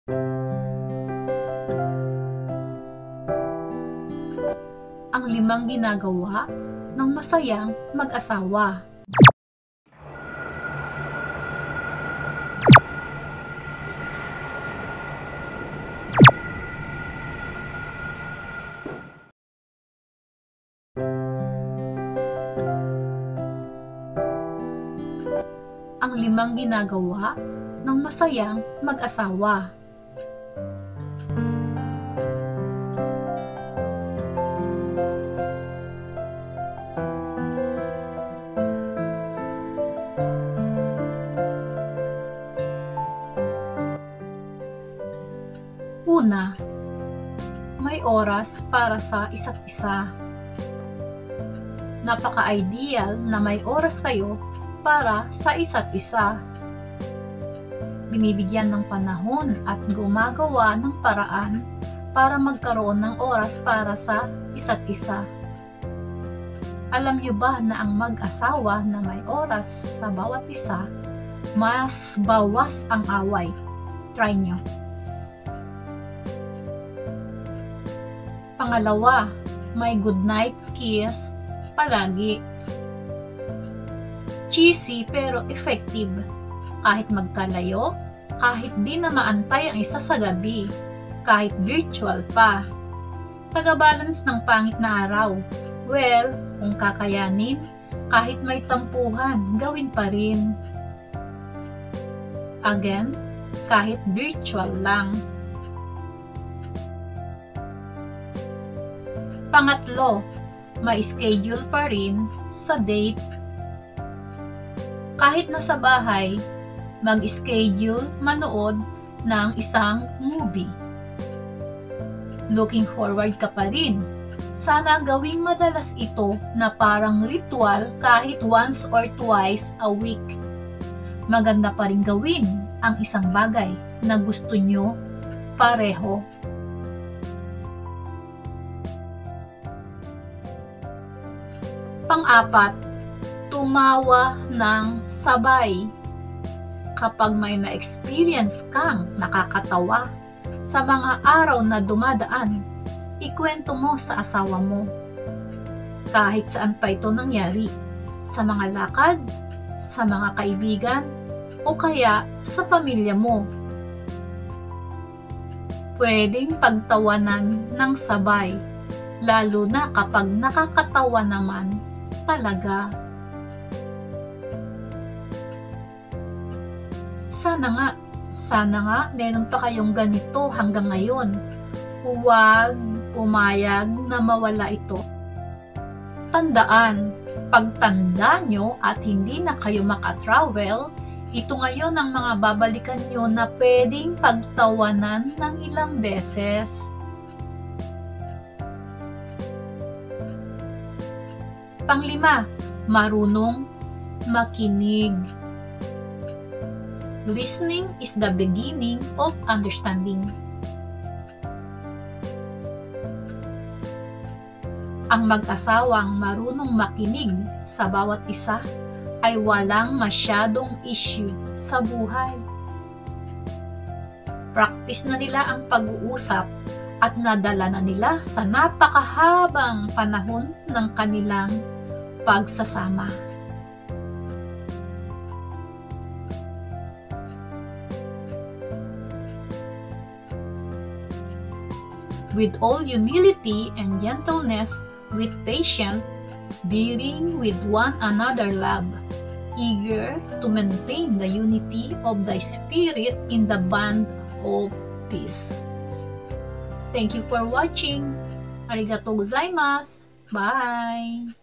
Ang 5 ginagawa ng masayang mag-asawa. Ang 5 ginagawa ng masayang mag-asawa. Una, may oras para sa isa't isa. Napaka-ideal na may oras kayo para sa isa't isa. Binibigyan ng panahon at gumagawa ng paraan para magkaroon ng oras para sa isa't isa. Alam niyo ba na ang mag-asawa na may oras sa bawat isa, mas bawas ang away? Try nyo. Pangalawa, may goodnight kiss palagi. Cheesy pero effective. Kahit magkalayo, kahit di na maantay ang isa sa gabi, kahit virtual pa. Taga-balance ng pangit na araw. Well, kung kakayanin, kahit may tampuhan, gawin pa rin. Again, kahit virtual lang. Pangatlo, may schedule pa rin sa date. Kahit nasa bahay, mag-schedule manood ng isang movie. Looking forward ka pa rin. Sana gawing madalas ito na parang ritual kahit once or twice a week. Maganda pa rin gawin ang isang bagay na gusto nyo pareho. Pang-apat, tumawa ng sabay. Kapag may na-experience kang nakakatawa sa mga araw na dumadaan, ikwento mo sa asawa mo. Kahit saan pa ito nangyari, sa mga lakad, sa mga kaibigan, o kaya sa pamilya mo. Pwedeng pagtawanan ng sabay, lalo na kapag nakakatawa naman talaga. Sana nga meron pa kayong ganito hanggang ngayon. Huwag pumayag na mawala ito. Tandaan, pagtanda nyo at hindi na kayo makatravel, ito ngayon ang mga babalikan nyo na pwedeng pagtawanan ng ilang beses. Pang-5, marunong makinig. Listening is the beginning of understanding. Ang mag-asawang marunong makinig sa bawat isa ay walang masyadong issue sa buhay. Practice na nila ang pag-uusap at nadala na nila sa napakahabang panahon ng kanilang pagsasama. With all humility and gentleness, with patience, bearing with one another love, eager to maintain the unity of the Spirit in the bond of peace. Thank you for watching. Arigatou gozaimasu. Bye!